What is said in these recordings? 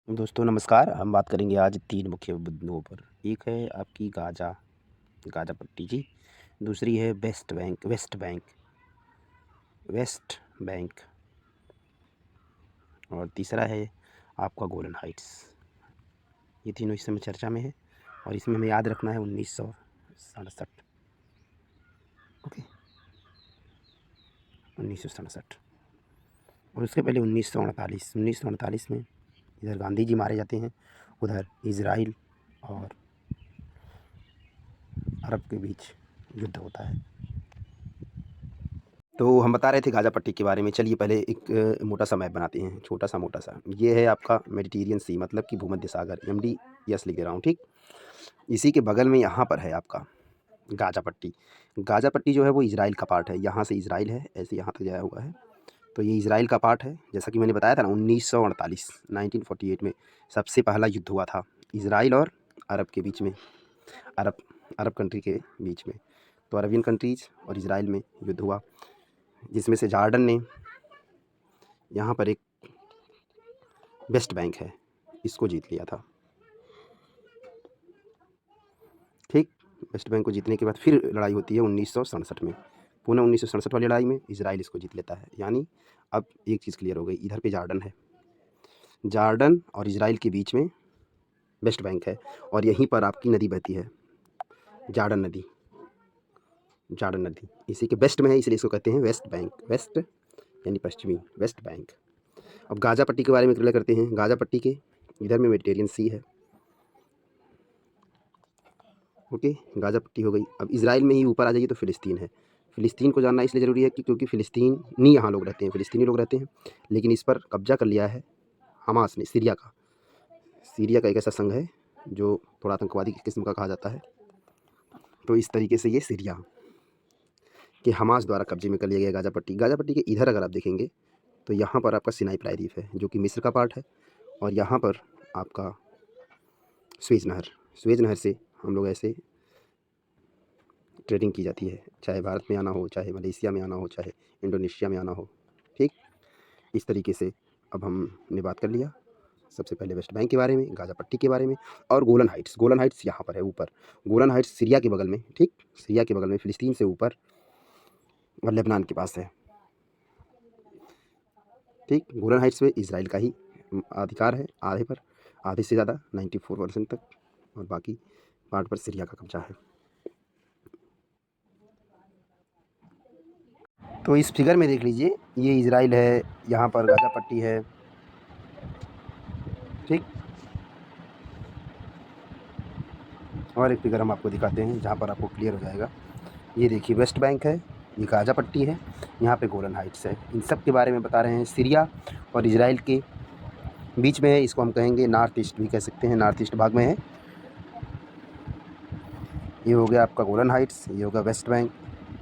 दोस्तों नमस्कार। हम बात करेंगे आज 3 मुख्य बिंदुओं पर। एक है आपकी गाज़ा पट्टी जी, दूसरी है वेस्ट बैंक और तीसरा है आपका गोलन हाइट्स। ये तीनों इस समय चर्चा में है और इसमें हमें याद रखना है 1967। ओके, 1967 और उसके पहले 1948 में इधर गांधी जी मारे जाते हैं, उधर इज़राइल और अरब के बीच युद्ध होता है। तो हम बता रहे थे गाज़ा पट्टी के बारे में। चलिए पहले एक मोटा सा मैप बनाते हैं, मोटा सा। ये है आपका मेडिटेरियन सी, मतलब कि भूमध्य सागर, MDS लिख दे रहा हूँ, ठीक। इसी के बगल में यहाँ पर है आपका गाज़ा पट्टी। गाज़ा पट्टी जो है वो इज़राइल का पार्ट है। यहाँ से इज़राइल है, ऐसे यहाँ तक गया हुआ है, तो ये इज़राइल का पार्ट है। जैसा कि मैंने बताया था ना, 1948 में सबसे पहला युद्ध हुआ था इज़राइल और अरब के बीच में, अरब कंट्री के बीच में। तो अरबियन कंट्रीज़ और इज़राइल में युद्ध हुआ, जिसमें से जॉर्डन ने, यहाँ पर एक वेस्ट बैंक है, इसको जीत लिया था, ठीक। वेस्ट बैंक को जीतने के बाद फिर लड़ाई होती है 1967 में। पुनः 1967 वाली लड़ाई में इज़राइल इसको जीत लेता है। यानी अब एक चीज़ क्लियर हो गई, इधर पे जॉर्डन है, जॉर्डन और इज़राइल के बीच में वेस्ट बैंक है और यहीं पर आपकी नदी बहती है, जॉर्डन नदी इसी के वेस्ट में है, इसलिए इसको कहते हैं वेस्ट बैंक। वेस्ट यानी पश्चिमी, वेस्ट बैंक। अब गाज़ा पट्टी के बारे में क्लियर करते हैं। गाज़ा पट्टी के इधर में मेडिटेरियन सी है, ओके, गाज़ा पट्टी हो गई। अब इज़राइल में ही ऊपर आ जाइए तो फ़िलिस्तीन है। फ़िलिस्तीन को जानना इसलिए ज़रूरी है कि क्योंकि फ़िलिस्तीनी यहाँ लोग रहते हैं, फ़िलिस्तीनी लोग रहते हैं, लेकिन इस पर कब्जा कर लिया है हमास ने, सीरिया का एक ऐसा संघ है जो थोड़ा आतंकवादी किस्म का कहा जाता है। तो इस तरीके से ये सीरिया के हमास द्वारा कब्जे में कर लिया गया गाज़ा पट्टी। गाज़ा पट्टी के इधर अगर आप देखेंगे तो यहाँ पर आपका सिनाई प्रायद्वीप है, जो कि मिस्र का पार्ट है, और यहाँ पर आपका स्वेज़ नहर से हम लोग ऐसे ट्रेडिंग की जाती है, चाहे भारत में आना हो, चाहे मलेशिया में आना हो, चाहे इंडोनेशिया में आना हो, ठीक। इस तरीके से अब हमने बात कर लिया सबसे पहले वेस्ट बैंक के बारे में, गाज़ा पट्टी के बारे में, और गोलन हाइट्स यहाँ पर है ऊपर। गोलन हाइट्स सीरिया के बगल में, ठीक, सीरिया के बगल में, फ़िलिस्तीन से ऊपर और लेबनान के पास है, ठीक। गोलन हाइट्स पे इज़राइल का ही अधिकार है, आधे से ज़्यादा 94% तक, और बाकी पार्ट पर सीरिया का कब्जा है। तो इस फिगर में देख लीजिए, ये इज़राइल है, यहाँ पर गाज़ा पट्टी है, ठीक। और एक फिगर हम आपको दिखाते हैं जहाँ पर आपको क्लियर हो जाएगा। ये देखिए वेस्ट बैंक है, ये गाज़ा पट्टी है, यहाँ पे गोलन हाइट्स है। इन सब के बारे में बता रहे हैं। सीरिया और इज़राइल के बीच में है, इसको हम कहेंगे नॉर्थ ईस्ट भी कह सकते हैं, नॉर्थ ईस्ट भाग में है। ये हो गया आपका गोलन हाइट्स, ये होगा वेस्ट बैंक,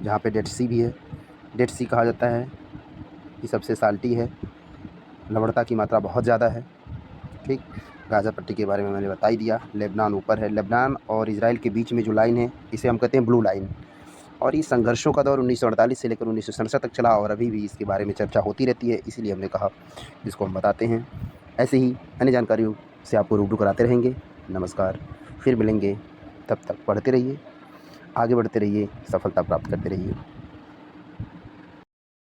जहाँ पे डेड सी भी है। डेड सी कहा जाता है कि सबसे साल्टी है, लवणता की मात्रा बहुत ज़्यादा है, ठीक। गाज़ा पट्टी के बारे में मैंने बता ही दिया। लेबनान ऊपर है, लेबनान और इज़राइल के बीच में जो लाइन है इसे हम कहते हैं ब्लू लाइन। और इस संघर्षों का दौर 1948 से लेकर 1967 तक चला और अभी भी इसके बारे में चर्चा होती रहती है, इसीलिए हमने कहा इसको हम बताते हैं। ऐसे ही अन्य जानकारियों से आपको रूबरू कराते रहेंगे। नमस्कार, फिर मिलेंगे, तब तक पढ़ते रहिए, आगे बढ़ते रहिए, सफलता प्राप्त करते रहिए।